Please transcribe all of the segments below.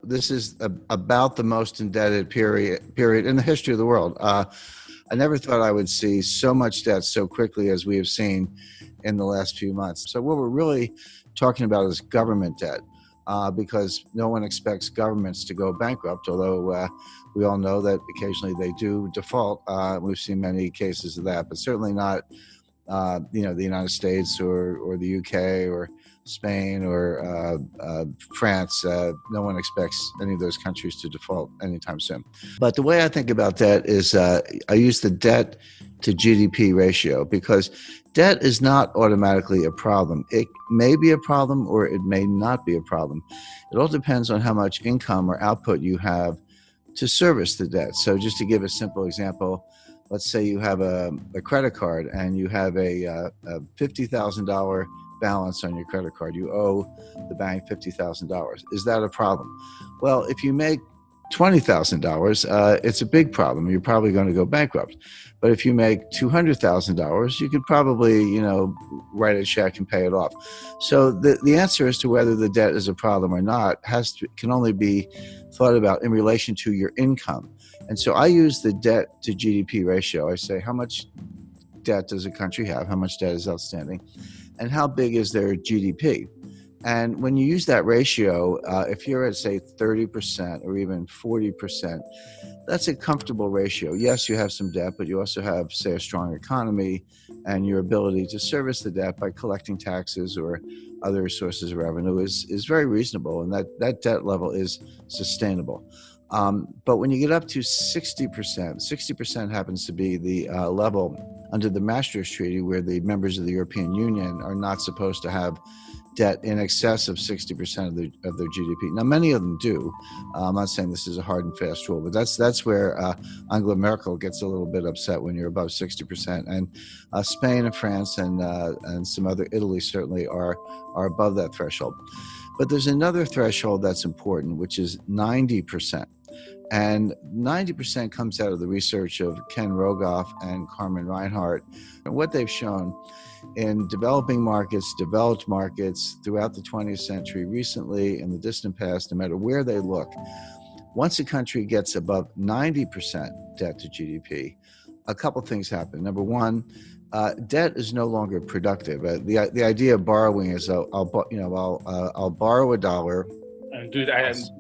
this is about the most indebted period in the history of the world. I never thought I would see so much debt so quickly as we have seen in the last few months. So what we're really talking about is government debt, because no one expects governments to go bankrupt, although we all know that occasionally they do default. We've seen many cases of that, but certainly not the United States or the UK or Spain or France. No one expects any of those countries to default anytime soon. But the way I think about debt is I use the debt to GDP ratio, because debt is not automatically a problem. It may be a problem or it may not be a problem. It all depends on how much income or output you have to service the debt. So just to give a simple example, let's say you have a credit card and you have a $50,000 balance on your credit card. You owe the bank $50,000. Is that a problem? Well, if you make $20,000, it's a big problem. You're probably going to go bankrupt. But if you make $200,000, you could probably, write a check and pay it off. So the answer as to whether the debt is a problem or not can only be thought about in relation to your income. And so I use the debt to GDP ratio. I say, how much debt does a country have? How much debt is outstanding? And how big is their GDP? And when you use that ratio, if you're at, say, 30% or even 40%, that's a comfortable ratio. Yes, you have some debt, but you also have, say, a strong economy and your ability to service the debt by collecting taxes or other sources of revenue is very reasonable, and that debt level is sustainable. But when you get up to 60% happens to be the level under the Maastricht Treaty, where the members of the European Union are not supposed to have debt in excess of 60% of their GDP. Now, many of them do. I'm not saying this is a hard and fast rule, but that's where Angela Merkel gets a little bit upset when you're above 60%. And Spain and France and some other, Italy certainly are above that threshold. But there's another threshold that's important, which is 90%. And 90% comes out of the research of Ken Rogoff and Carmen Reinhart. And what they've shown in developing markets, developed markets throughout the 20th century, recently, in the distant past, no matter where they look, once a country gets above 90% debt to GDP, a couple things happen. Number one, debt is no longer productive. The idea of borrowing is I'll borrow $1.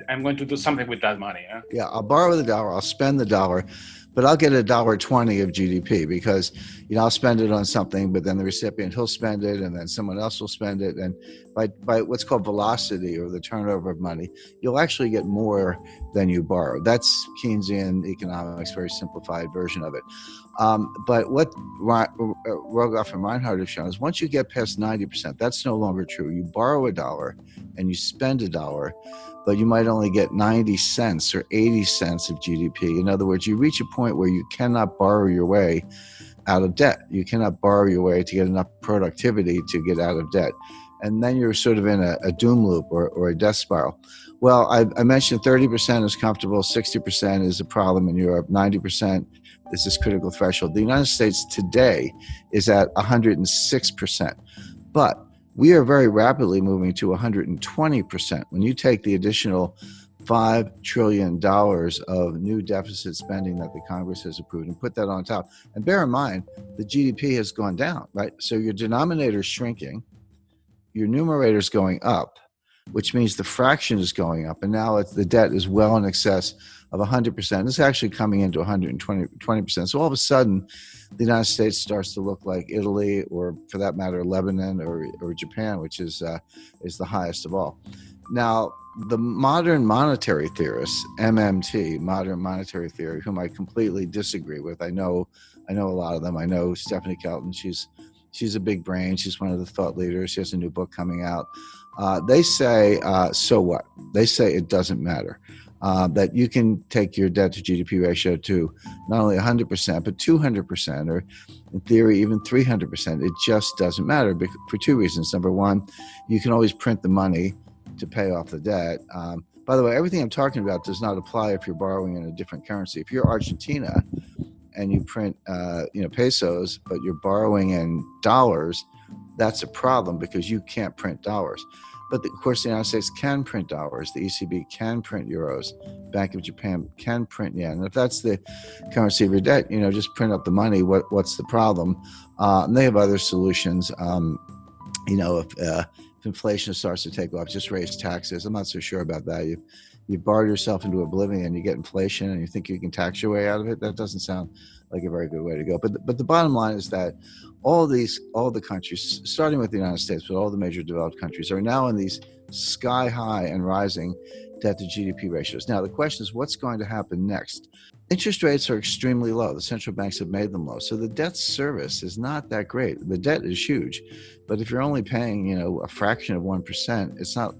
I'm going to do something with that money. Huh? Yeah, I'll borrow the $1, I'll spend the $1, but I'll get $1.20 of GDP because, I'll spend it on something, but then the recipient, he'll spend it, and then someone else will spend it. And by what's called velocity, or the turnover of money, you'll actually get more than you borrow. That's Keynesian economics, very simplified version of it. But what Rogoff and Reinhart have shown is once you get past 90%, that's no longer true. You borrow $1 and you spend $1, but you might only get 90 cents or 80 cents of GDP. In other words, you reach a point where you cannot borrow your way out of debt. You cannot borrow your way to get enough productivity to get out of debt. And then you're sort of in a doom loop or a death spiral. Well, I mentioned 30% is comfortable, 60% is a problem in Europe, 90% is this critical threshold. The United States today is at 106%. But we are very rapidly moving to 120%. When you take the additional $5 trillion of new deficit spending that the Congress has approved and put that on top, and bear in mind, the GDP has gone down, right? So your denominator is shrinking, your numerator is going up, which means the fraction is going up, and now the debt is well in excess of 100%. It's actually coming into 120%. So all of a sudden, the United States starts to look like Italy, or for that matter, Lebanon or Japan, which is the highest of all. Now, the modern monetary theorists, MMT, modern monetary theory, whom I completely disagree with. I know a lot of them. I know Stephanie Kelton. She's a big brain. She's one of the thought leaders. She has a new book coming out. They say, so what? They say it doesn't matter. That you can take your debt to GDP ratio to not only 100%, but 200%, or in theory, even 300%. It just doesn't matter for two reasons. Number one, you can always print the money to pay off the debt. By the way, everything I'm talking about does not apply if you're borrowing in a different currency. If you're Argentina and you print pesos, but you're borrowing in dollars, that's a problem because you can't print dollars. But of course, the United States can print dollars. The ECB can print euros. Bank of Japan can print yen. And if that's the currency of your debt, just print up the money. What's the problem? And they have other solutions. If inflation starts to take off, just raise taxes. I'm not so sure about that. You borrow yourself into oblivion, you get inflation, and you think you can tax your way out of it. That doesn't sound like a very good way to go. But the bottom line is that all the countries, starting with the United States, but all the major developed countries, are now in these sky high and rising debt to GDP ratios. Now, the question is, what's going to happen next? Interest rates are extremely low. The central banks have made them low. So the debt service is not that great. The debt is huge. But if you're only paying, a fraction of 1%, it's not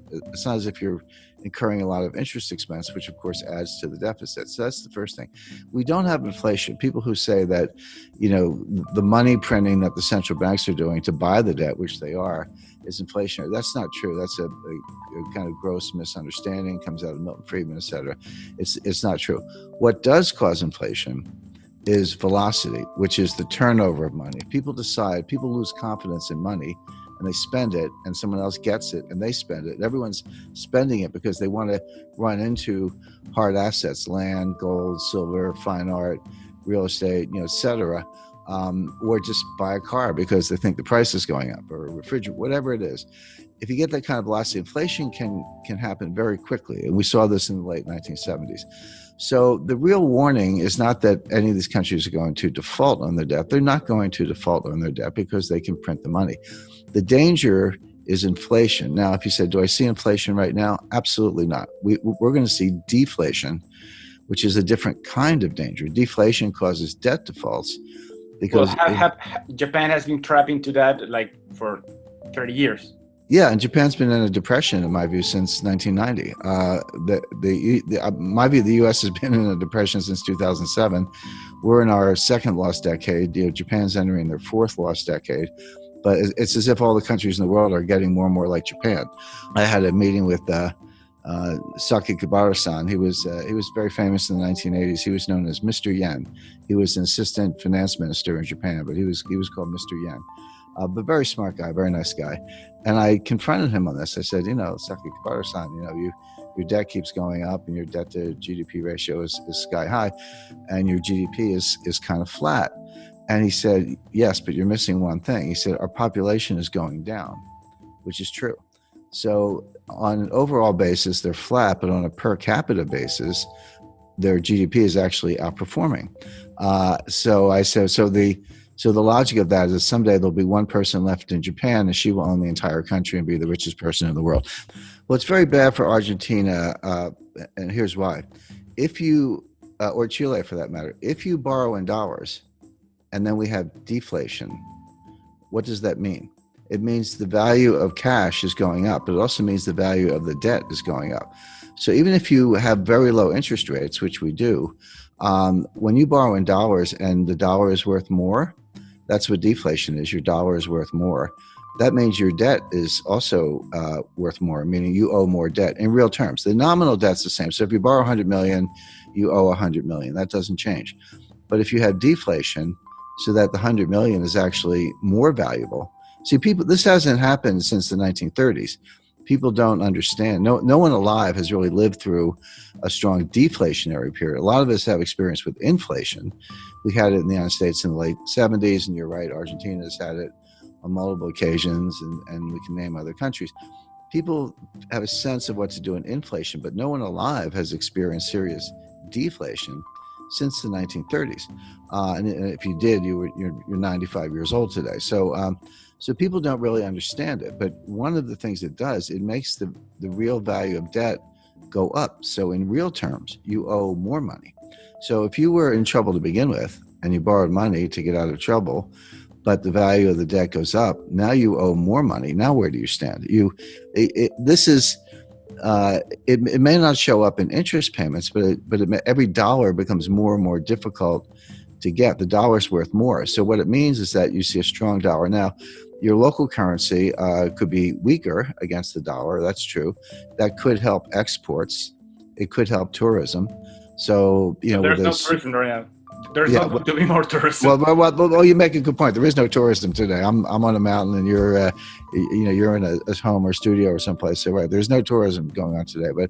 as if you're incurring a lot of interest expense, which of course adds to the deficit. So that's the first thing. We don't have inflation. People who say that, the money printing that the central banks are doing to buy the debt, which they are, is inflationary. That's not true. That's a kind of gross misunderstanding, comes out of Milton Friedman, et cetera. It's not true. What does cause inflation is velocity, which is the turnover of money. People lose confidence in money, and they spend it, and someone else gets it and they spend it. Everyone's spending it because they want to run into hard assets, land, gold, silver, fine art, real estate, et cetera, or just buy a car because they think the price is going up, or a refrigerator, whatever it is. If you get that kind of velocity, inflation can happen very quickly. And we saw this in the late 1970s. So the real warning is not that any of these countries are going to default on their debt. They're not going to default on their debt because they can print the money. The danger is inflation. Now, if you said, do I see inflation right now? Absolutely not. We're going to see deflation, which is a different kind of danger. Deflation causes debt defaults because Japan has been trapped into that for 30 years. Yeah, and Japan's been in a depression, in my view, since 1990. My view, the U.S. has been in a depression since 2007. We're in our second lost decade. Japan's entering their fourth lost decade. But it's as if all the countries in the world are getting more and more like Japan. I had a meeting with Sakakibara-san. He was very famous in the 1980s. He was known as Mr. Yen. He was an assistant finance minister in Japan, but he was called Mr. Yen. But very smart guy, very nice guy. And I confronted him on this. I said, Sakakibara-san, your debt keeps going up and your debt to GDP ratio is sky high and your GDP is kind of flat. And he said, yes, but you're missing one thing. He said, our population is going down, which is true. So on an overall basis, they're flat, but on a per capita basis, their GDP is actually outperforming. So I said, so the logic of that is that someday there'll be one person left in Japan and she will own the entire country and be the richest person in the world. Well, it's very bad for Argentina, and here's why. If you, or Chile for that matter, if you borrow in dollars and then we have deflation, what does that mean? It means the value of cash is going up, but it also means the value of the debt is going up. So even if you have very low interest rates, which we do, when you borrow in dollars and the dollar is worth more, that's what deflation is. Your dollar is worth more. That means your debt is also worth more, meaning you owe more debt in real terms. The nominal debt's the same. So if you borrow 100 million, you owe 100 million. That doesn't change. But if you have deflation, so that the 100 million is actually more valuable. See, this hasn't happened since the 1930s. People don't understand. No one alive has really lived through a strong deflationary period. A lot of us have experience with inflation. We had it in the United States in the late 70s, and you're right, Argentina's had it on multiple occasions, and we can name other countries. People have a sense of what to do in inflation, but no one alive has experienced serious deflation since the 1930s. And if you did, you're 95 years old today. So people don't really understand it. But one of the things it does, it makes the real value of debt go up. So in real terms, you owe more money. So if you were in trouble to begin with and you borrowed money to get out of trouble, but the value of the debt goes up, now you owe more money. Now where do you stand? It may not show up in interest payments, but every dollar becomes more and more difficult to get. The dollar's worth more. So what it means is that you see a strong dollar. Now, your local currency could be weaker against the dollar. That's true. That could help exports. It could help tourism. So, there's no tourism right now. There's Yeah, not going to be more tourism. well, you make a good point. There is no tourism today. I'm on a mountain, and you're in a home or studio or someplace. So right, there's no tourism going on today. But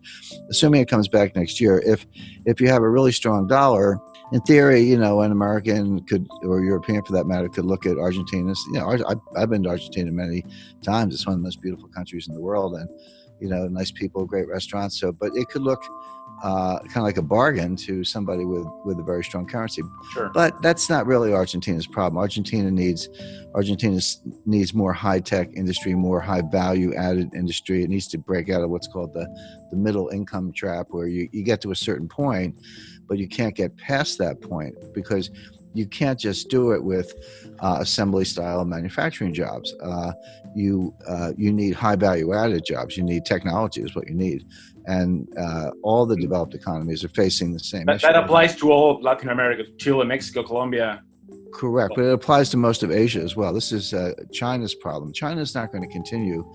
assuming it comes back next year, if you have a really strong dollar, in theory, an American could, or European for that matter, could look at Argentina. I've been to Argentina many times. It's one of the most beautiful countries in the world, and nice people, great restaurants. So, but it could look kind of like a bargain to somebody with a very strong currency. Sure. But that's not really Argentina's problem. Argentina needs more high-tech industry, more high-value-added industry. It needs to break out of what's called the middle income trap, where you get to a certain point, but you can't get past that point because you can't just do it with assembly style manufacturing jobs. You need high value added jobs. You need technology is what you need. And all the developed economies are facing the same issue. That applies to all of Latin America, Chile, Mexico, Colombia. Correct, but it applies to most of Asia as well. This is China's problem. China's not going to continue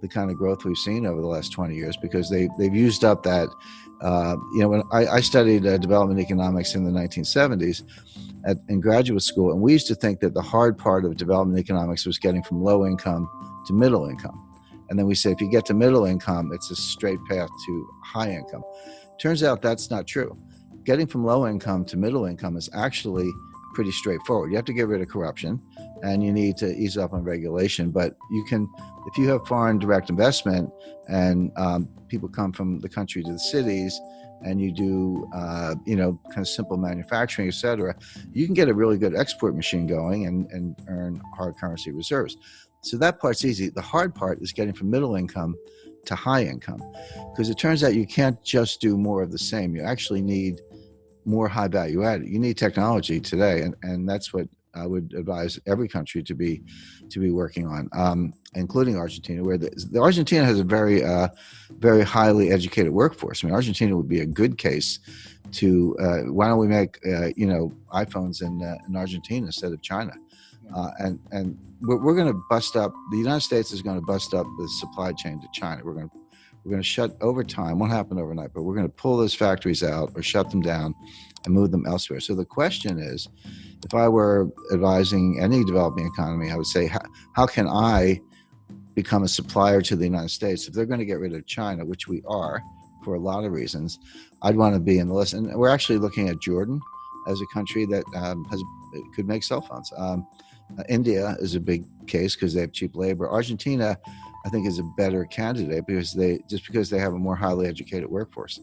the kind of growth we've seen over the last 20 years because they've used up that. When I studied development economics in the 1970s in graduate school, and we used to think that the hard part of development economics was getting from low income to middle income. And then we say if you get to middle income, it's a straight path to high income. Turns out that's not true. Getting from low income to middle income is actually pretty straightforward. You have to get rid of corruption and you need to ease up on regulation. But you can, if you have foreign direct investment and people come from the country to the cities and you do, kind of simple manufacturing, et cetera, you can get a really good export machine going and earn hard currency reserves. So that part's easy. The hard part is getting from middle income to high income, because it turns out you can't just do more of the same. You actually need more high value added. You need technology today, and that's what I would advise every country to be working on, including Argentina, where the Argentina has a very very highly educated workforce. I mean, Argentina would be a good case to why don't we make iPhones in Argentina instead of China, and we're going to bust up. The United States is going to bust up the supply chain to China. We're going to shut over time. Won't happen overnight, but we're going to pull those factories out or shut them down and move them elsewhere. So the question is, if I were advising any developing economy, I would say, how can I become a supplier to the United States? If they're going to get rid of China, which we are for a lot of reasons, I'd want to be in the list. And we're actually looking at Jordan as a country that could make cell phones. India is a big case because they have cheap labor. Argentina, I think, is a better candidate because they have a more highly educated workforce.